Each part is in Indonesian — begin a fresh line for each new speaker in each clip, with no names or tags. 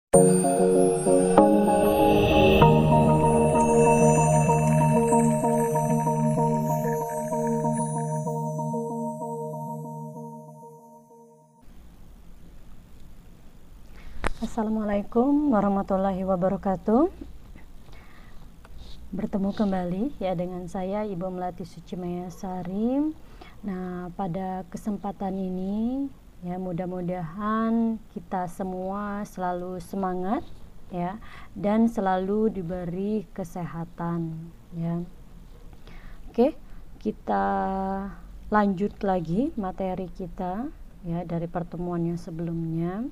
Assalamualaikum warahmatullahi wabarakatuh. Bertemu kembali ya dengan saya Ibu Melati Sucimayasari. Nah, pada kesempatan ini ya mudah-mudahan kita semua selalu semangat ya dan selalu diberi kesehatan ya. Oke, kita lanjut lagi materi kita ya dari pertemuan yang sebelumnya.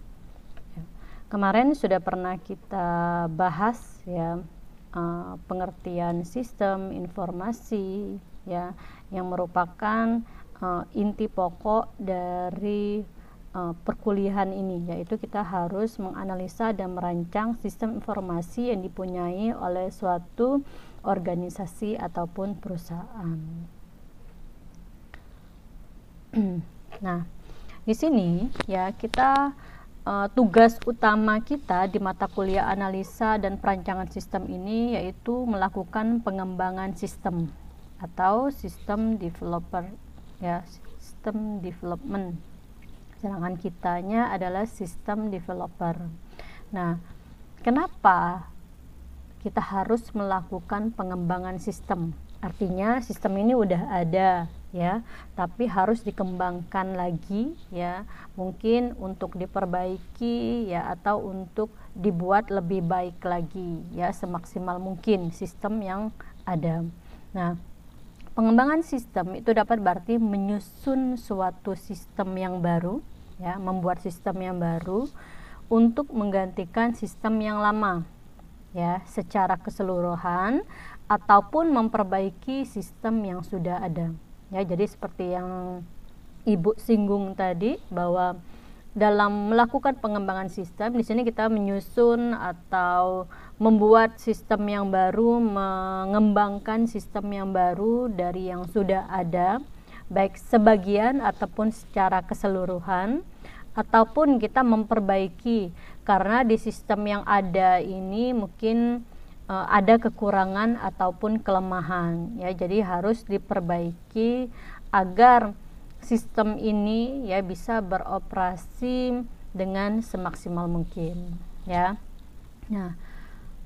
Kemarin sudah pernah kita bahas ya pengertian sistem informasi ya yang merupakan inti pokok dari perkuliahan ini, yaitu kita harus menganalisa dan merancang sistem informasi yang dipunyai oleh suatu organisasi ataupun perusahaan. Nah, di sini ya kita tugas utama kita di mata kuliah analisa dan perancangan sistem ini yaitu melakukan pengembangan sistem atau sistem developer ya, sistem development. Sedangkan kitanya adalah sistem developer. Nah, kenapa kita harus melakukan pengembangan sistem? Artinya sistem ini udah ada ya, tapi harus dikembangkan lagi ya, mungkin untuk diperbaiki ya atau untuk dibuat lebih baik lagi ya, semaksimal mungkin sistem yang ada. Nah, pengembangan sistem itu dapat berarti menyusun suatu sistem yang baru ya, membuat sistem yang baru untuk menggantikan sistem yang lama ya secara keseluruhan ataupun memperbaiki sistem yang sudah ada. Ya, jadi seperti yang Ibu singgung tadi bahwa dalam melakukan pengembangan sistem di sini kita menyusun atau membuat sistem yang baru, mengembangkan sistem yang baru dari yang sudah ada, baik sebagian ataupun secara keseluruhan, ataupun kita memperbaiki karena di sistem yang ada ini mungkin ada kekurangan ataupun kelemahan ya, jadi harus diperbaiki agar sistem ini ya bisa beroperasi dengan semaksimal mungkin ya. Nah,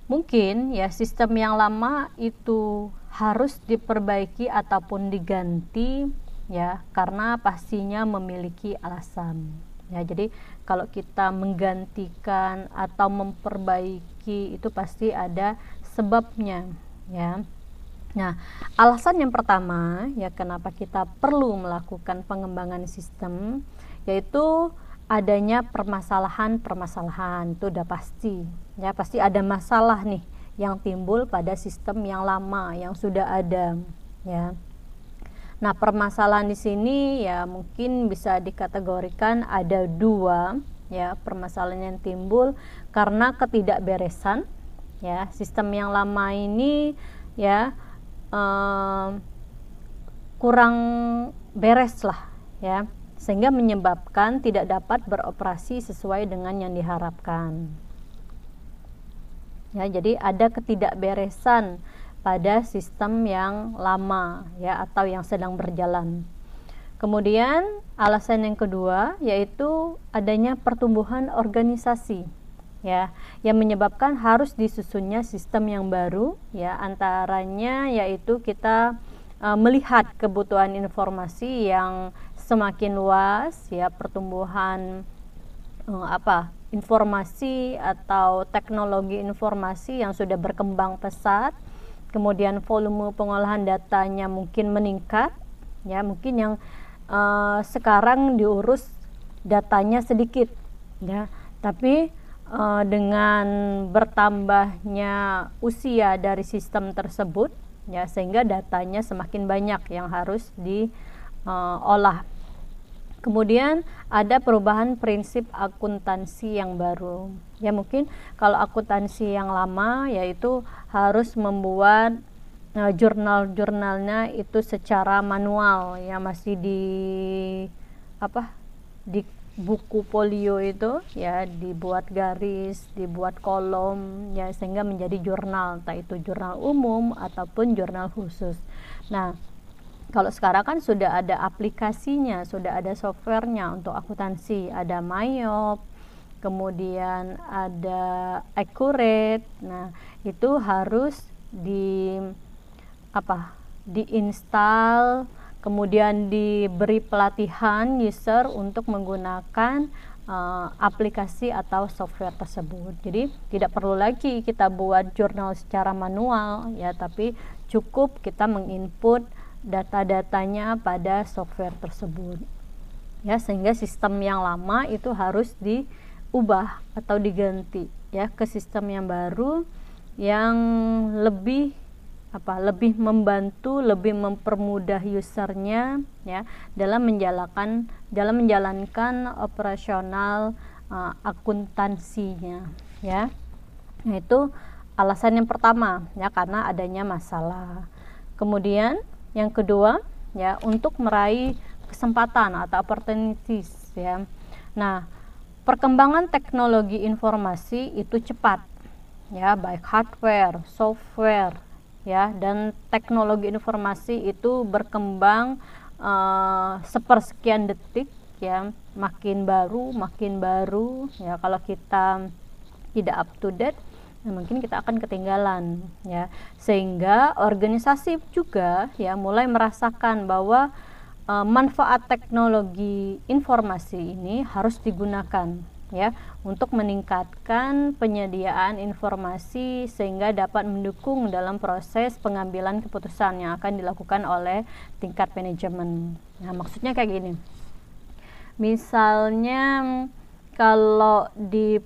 mungkin ya sistem yang lama itu harus diperbaiki ataupun diganti ya karena pastinya memiliki alasan ya. Jadi kalau kita menggantikan atau memperbaiki itu pasti ada sebabnya ya. Nah, alasan yang pertama ya kenapa kita perlu melakukan pengembangan sistem yaitu adanya permasalahan-permasalahan. Itu udah pasti ya, pasti ada masalah nih yang timbul pada sistem yang lama yang sudah ada ya. Nah, permasalahan di sini ya mungkin bisa dikategorikan ada dua ya, permasalahan yang timbul karena ketidakberesan ya. Sistem yang lama ini ya kurang beres lah ya, sehingga menyebabkan tidak dapat beroperasi sesuai dengan yang diharapkan ya. Jadi ada ketidakberesan pada sistem yang lama ya atau yang sedang berjalan. Kemudian alasan yang kedua yaitu adanya pertumbuhan organisasi ya yang menyebabkan harus disusunnya sistem yang baru ya, antaranya yaitu kita melihat kebutuhan informasi yang semakin luas ya, pertumbuhan informasi atau teknologi informasi yang sudah berkembang pesat. Kemudian volume pengolahan datanya mungkin meningkat ya, mungkin yang sekarang diurus datanya sedikit ya, tapi dengan bertambahnya usia dari sistem tersebut ya, sehingga datanya semakin banyak yang harus diolah. Kemudian ada perubahan prinsip akuntansi yang baru ya, mungkin kalau akuntansi yang lama yaitu harus membuat jurnal-jurnalnya itu secara manual ya, masih buku folio itu ya dibuat garis, dibuat kolom ya sehingga menjadi jurnal, entah itu jurnal umum ataupun jurnal khusus. Nah, kalau sekarang kan sudah ada aplikasinya, sudah ada softwarenya untuk akuntansi, ada Myop, kemudian ada Accurate. Nah, itu harus diinstal, kemudian diberi pelatihan user untuk menggunakan aplikasi atau software tersebut. Jadi tidak perlu lagi kita buat jurnal secara manual ya, tapi cukup kita menginput data-datanya pada software tersebut ya, sehingga sistem yang lama itu harus diubah atau diganti ya ke sistem yang baru yang lebih membantu, lebih mempermudah usernya ya dalam menjalankan operasional akuntansinya ya. Nah, itu alasan yang pertama ya, karena adanya masalah. Kemudian yang kedua ya, untuk meraih kesempatan atau opportunities ya. Nah, perkembangan teknologi informasi itu cepat ya, baik hardware, software ya, dan teknologi informasi itu berkembang sepersekian detik ya, makin baru ya. Kalau kita tidak up to date, mungkin kita akan ketinggalan ya, sehingga organisasi juga ya mulai merasakan bahwa manfaat teknologi informasi ini harus digunakan ya untuk meningkatkan penyediaan informasi sehingga dapat mendukung dalam proses pengambilan keputusan yang akan dilakukan oleh tingkat manajemen. Nah, maksudnya kayak gini. Misalnya kalau di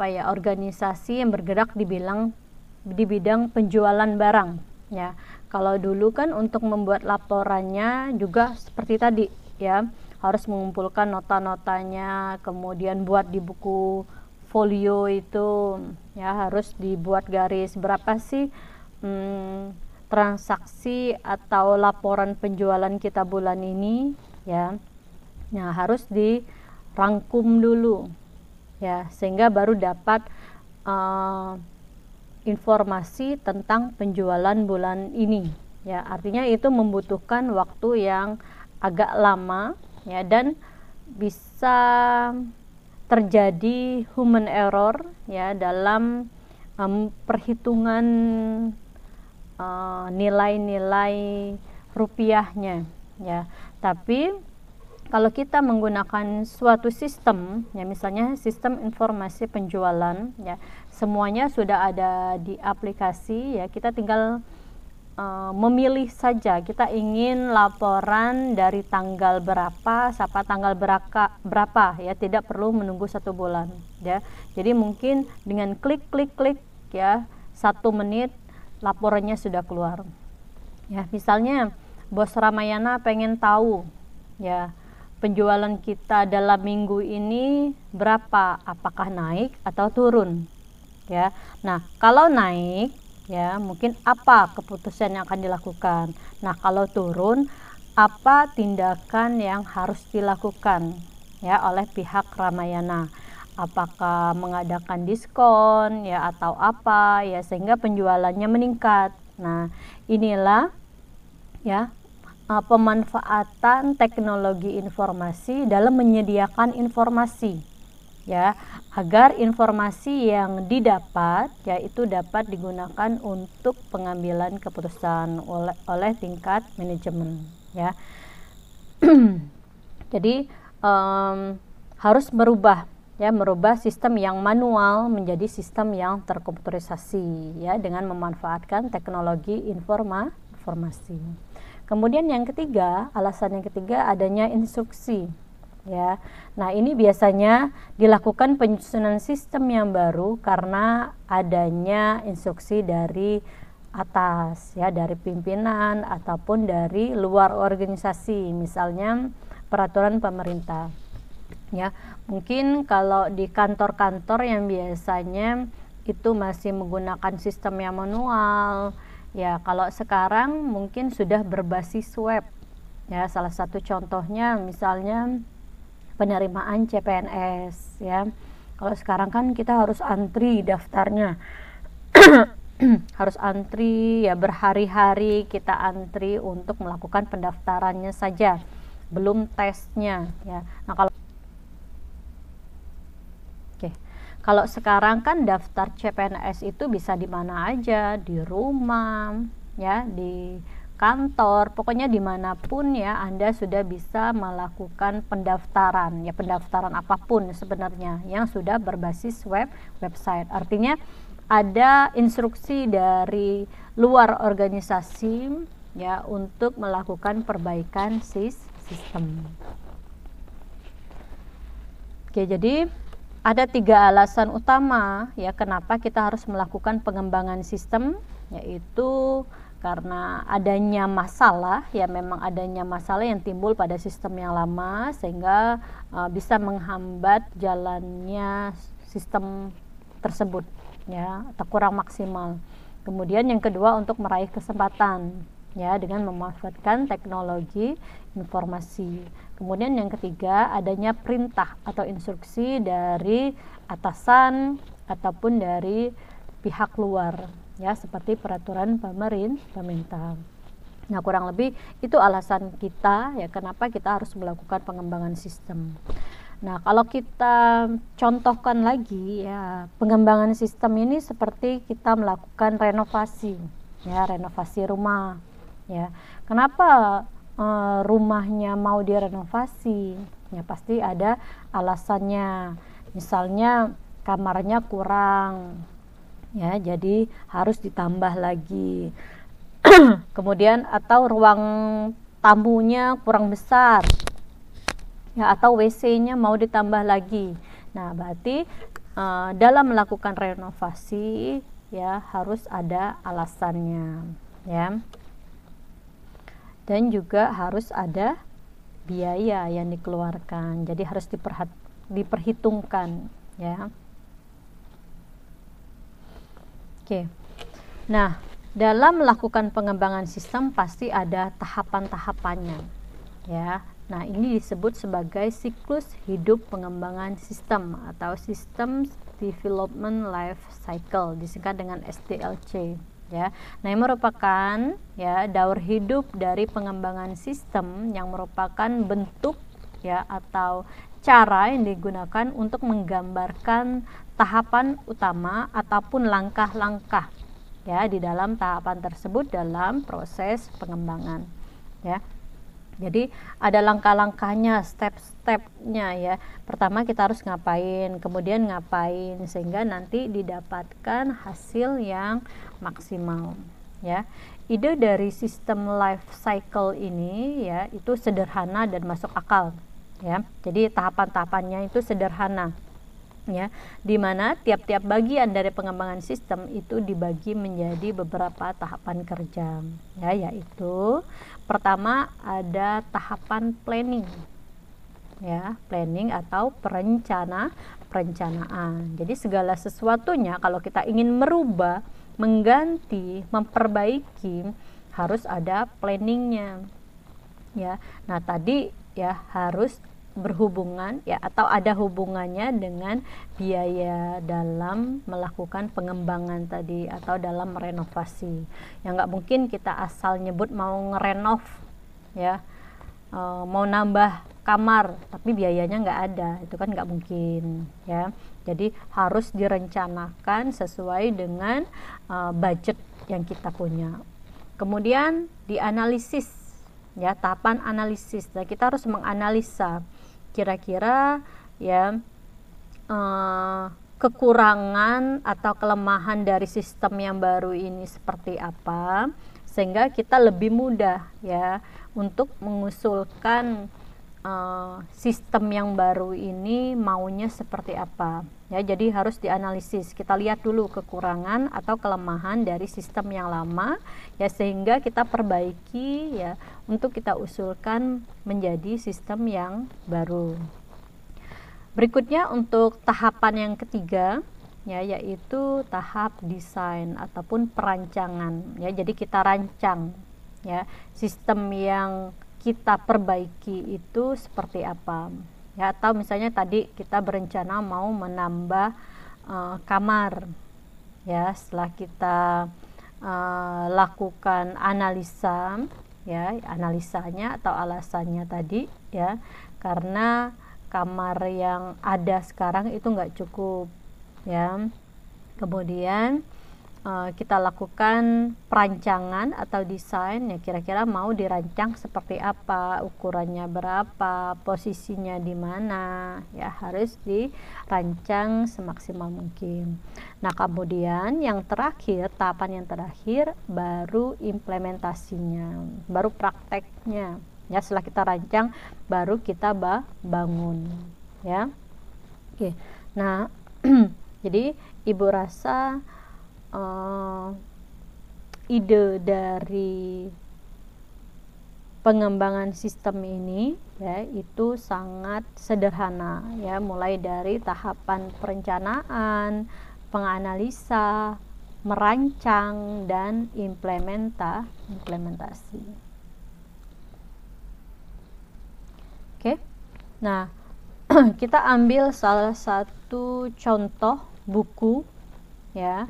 organisasi yang bergerak di bidang penjualan barang ya. Kalau dulu kan untuk membuat laporannya juga seperti tadi ya, harus mengumpulkan nota-notanya, kemudian buat di buku folio itu ya, harus dibuat garis berapa sih transaksi atau laporan penjualan kita bulan ini ya. Nah, harus dirangkum dulu ya, sehingga baru dapat informasi tentang penjualan bulan ini ya. Artinya itu membutuhkan waktu yang agak lama ya, dan bisa terjadi human error ya dalam perhitungan nilai-nilai rupiahnya ya. Tapi kalau kita menggunakan suatu sistem ya, misalnya sistem informasi penjualan ya, semuanya sudah ada di aplikasi ya, kita tinggal memilih saja kita ingin laporan dari tanggal berapa sampai tanggal berapa ya, tidak perlu menunggu 1 bulan ya. Jadi mungkin dengan klik ya, 1 menit laporannya sudah keluar ya. Misalnya Bos Ramayana pengen tahu ya penjualan kita dalam minggu ini berapa, apakah naik atau turun ya. Nah, kalau naik ya, mungkin apa keputusan yang akan dilakukan. Nah, kalau turun, apa tindakan yang harus dilakukan ya oleh pihak Ramayana. Apakah mengadakan diskon ya atau apa ya, sehingga penjualannya meningkat. Nah, inilah ya pemanfaatan teknologi informasi dalam menyediakan informasi ya, agar informasi yang didapat ya itu dapat digunakan untuk pengambilan keputusan oleh tingkat manajemen ya. Jadi harus merubah sistem yang manual menjadi sistem yang terkomputerisasi ya, dengan memanfaatkan teknologi informasi. Kemudian yang ketiga, alasan yang ketiga adanya instruksi ya. Nah, ini biasanya dilakukan penyusunan sistem yang baru karena adanya instruksi dari atas ya, dari pimpinan ataupun dari luar organisasi, misalnya peraturan pemerintah ya. Mungkin kalau di kantor-kantor yang biasanya itu masih menggunakan sistem yang manual ya, kalau sekarang mungkin sudah berbasis web ya. Salah satu contohnya misalnya penerimaan CPNS ya. Kalau sekarang kan kita harus antri daftarnya. Harus antri ya, berhari-hari kita antri untuk melakukan pendaftarannya saja, belum tesnya ya. Nah, kalau sekarang kan daftar CPNS itu bisa di mana aja, di rumah ya, di kantor, pokoknya dimanapun ya Anda sudah bisa melakukan pendaftaran ya, pendaftaran apapun sebenarnya yang sudah berbasis website. Artinya ada instruksi dari luar organisasi ya untuk melakukan perbaikan sistem. Oke, jadi ada 3 alasan utama ya kenapa kita harus melakukan pengembangan sistem, yaitu karena adanya masalah ya, memang adanya masalah yang timbul pada sistem yang lama sehingga bisa menghambat jalannya sistem tersebut ya, atau kurang maksimal. Kemudian yang kedua, untuk meraih kesempatan ya dengan memanfaatkan teknologi informasi. Kemudian yang ketiga, adanya perintah atau instruksi dari atasan ataupun dari pihak luar ya, seperti peraturan pemerintah. Nah, kurang lebih itu alasan kita ya kenapa kita harus melakukan pengembangan sistem. Nah, kalau kita contohkan lagi ya, pengembangan sistem ini seperti kita melakukan renovasi ya, renovasi rumah ya. Kenapa rumahnya mau direnovasi? Ya pasti ada alasannya. Misalnya kamarnya kurang ya, jadi harus ditambah lagi. Kemudian atau ruang tamunya kurang besar ya, atau WC-nya mau ditambah lagi. Nah, berarti dalam melakukan renovasi ya harus ada alasannya ya, dan juga harus ada biaya yang dikeluarkan, jadi harus diperhitungkan ya. Oke. Nah, dalam melakukan pengembangan sistem pasti ada tahapan-tahapannya ya. Nah, ini disebut sebagai siklus hidup pengembangan sistem atau System Development Life Cycle, disingkat dengan SDLC ya. Nah, ini merupakan ya daur hidup dari pengembangan sistem yang merupakan bentuk ya atau cara yang digunakan untuk menggambarkan tahapan utama ataupun langkah-langkah ya di dalam tahapan tersebut dalam proses pengembangan ya. Jadi ada langkah-langkahnya, step-stepnya ya. Pertama kita harus ngapain, kemudian ngapain, sehingga nanti didapatkan hasil yang maksimal ya. Ide dari sistem life cycle ini ya itu sederhana dan masuk akal ya. Jadi tahapan-tahapannya itu sederhana ya, dimana tiap-tiap bagian dari pengembangan sistem itu dibagi menjadi beberapa tahapan kerja ya, yaitu pertama ada tahapan planning ya, planning atau perencanaan. Jadi segala sesuatunya kalau kita ingin merubah, mengganti, memperbaiki harus ada planningnya ya. Nah, tadi ya harus berhubungan ya atau ada hubungannya dengan biaya dalam melakukan pengembangan tadi atau dalam renovasi. Ya nggak mungkin kita asal nyebut mau ngerenov ya, mau nambah kamar tapi biayanya nggak ada, itu kan nggak mungkin ya. Jadi harus direncanakan sesuai dengan budget yang kita punya. Kemudian dianalisis ya, tahapan analisis. Nah, kita harus menganalisa kira-kira ya kekurangan atau kelemahan dari sistem yang baru ini seperti apa, sehingga kita lebih mudah ya untuk mengusulkan sistem yang baru ini maunya seperti apa ya. Jadi harus dianalisis, kita lihat dulu kekurangan atau kelemahan dari sistem yang lama ya, sehingga kita perbaiki ya untuk kita usulkan menjadi sistem yang baru. Berikutnya untuk tahapan yang ketiga ya, yaitu tahap desain ataupun perancangan ya. Jadi kita rancang ya sistem yang kita perbaiki itu seperti apa ya, atau misalnya tadi kita berencana mau menambah kamar, ya, setelah kita lakukan analisa, ya, analisanya atau alasannya tadi, ya, karena kamar yang ada sekarang itu nggak cukup, ya. Kemudian kita lakukan perancangan atau desain, ya, kira-kira mau dirancang seperti apa, ukurannya berapa, posisinya di mana, ya, harus dirancang semaksimal mungkin. Nah, kemudian yang terakhir, tahapan yang terakhir baru implementasinya, baru prakteknya, ya. Setelah kita rancang baru kita bangun, ya. Oke. Nah, jadi ibu rasa ide dari pengembangan sistem ini, ya, itu sangat sederhana, ya, mulai dari tahapan perencanaan, penganalisa, merancang, dan implementasi. Oke. Nah, kita ambil salah satu contoh buku, ya,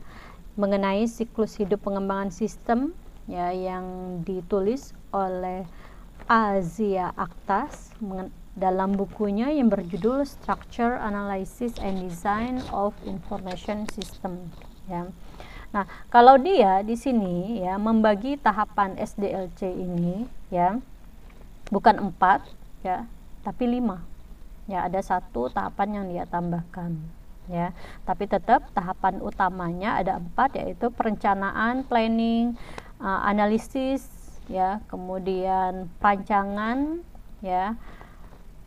mengenai siklus hidup pengembangan sistem, ya, yang ditulis oleh Asia Aktas dalam bukunya yang berjudul Structure, Analysis and Design of Information System, ya. Nah, kalau dia di sini, ya, membagi tahapan SDLC ini, ya, bukan 4, ya, tapi 5, ya, ada satu tahapan yang dia tambahkan, ya, tapi tetap tahapan utamanya ada 4, yaitu perencanaan, planning, analisis, ya, kemudian perancangan, ya,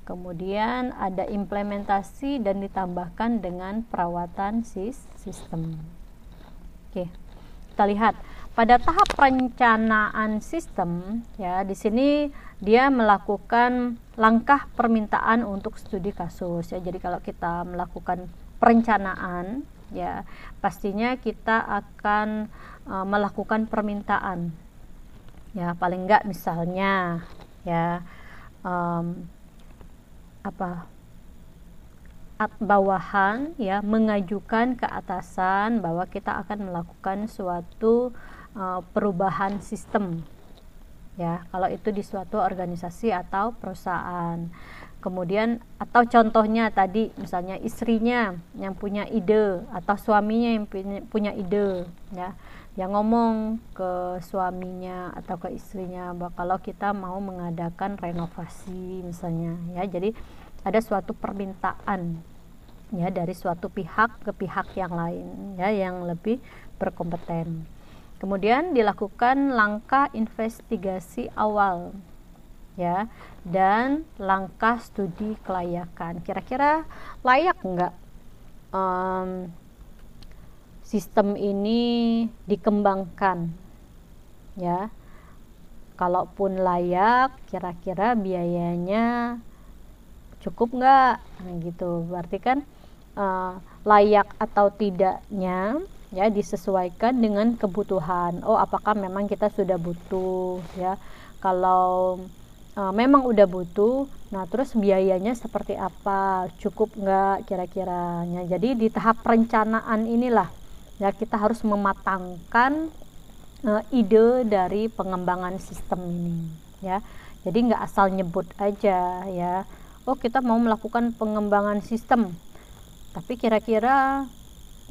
kemudian ada implementasi, dan ditambahkan dengan perawatan sistem. Oke, kita lihat pada tahap perencanaan sistem, ya, di sini dia melakukan langkah permintaan untuk studi kasus, ya. Jadi kalau kita melakukan perencanaan, ya, pastinya kita akan melakukan permintaan, ya, paling enggak misalnya, ya, bawahan, ya, mengajukan ke atasan bahwa kita akan melakukan suatu perubahan sistem, ya, kalau itu di suatu organisasi atau perusahaan. Kemudian atau contohnya tadi misalnya istrinya yang punya ide atau suaminya yang punya ide, ya, yang ngomong ke suaminya atau ke istrinya bahwa kalau kita mau mengadakan renovasi misalnya, ya. Jadi ada suatu permintaan, ya, dari suatu pihak ke pihak yang lain, ya, yang lebih berkompeten. Kemudian dilakukan langkah investigasi awal, ya, dan langkah studi kelayakan. Kira-kira layak enggak sistem ini dikembangkan, ya. Kalaupun layak, kira-kira biayanya cukup enggak? Nah, gitu. Berarti kan layak atau tidaknya, ya, disesuaikan dengan kebutuhan. Oh, apakah memang kita sudah butuh, ya. Kalau memang udah butuh, nah terus biayanya seperti apa, cukup nggak kira-kiranya. Jadi di tahap perencanaan inilah, ya, kita harus mematangkan ide dari pengembangan sistem ini, ya. Jadi nggak asal nyebut aja, ya, oh kita mau melakukan pengembangan sistem, tapi kira-kira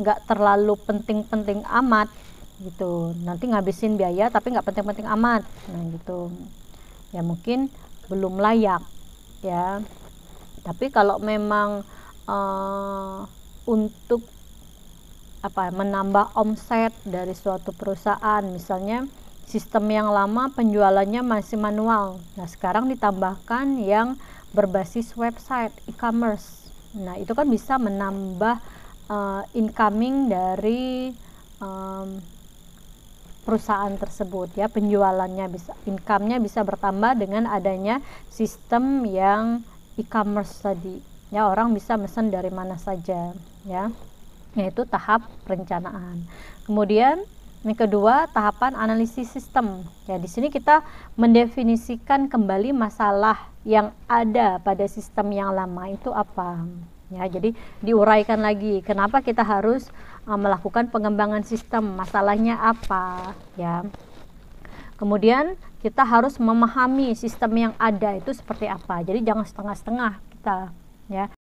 nggak terlalu penting-penting amat, gitu, nanti ngabisin biaya tapi nggak penting-penting amat, nah gitu, ya, mungkin belum layak, ya. Tapi kalau memang untuk menambah omset dari suatu perusahaan, misalnya sistem yang lama penjualannya masih manual, nah sekarang ditambahkan yang berbasis website e-commerce, nah itu kan bisa menambah incoming dari perusahaan tersebut, ya, penjualannya bisa, income-nya bisa bertambah dengan adanya sistem yang e-commerce tadi, ya, orang bisa pesan dari mana saja, ya, yaitu tahap perencanaan. Kemudian Yang kedua, tahapan analisis sistem. Ya, di sini kita mendefinisikan kembali masalah yang ada pada sistem yang lama itu apa. Ya, jadi diuraikan lagi kenapa kita harus melakukan pengembangan sistem, masalahnya apa, ya. Kemudian kita harus memahami sistem yang ada itu seperti apa. Jadi jangan setengah-setengah kita, ya.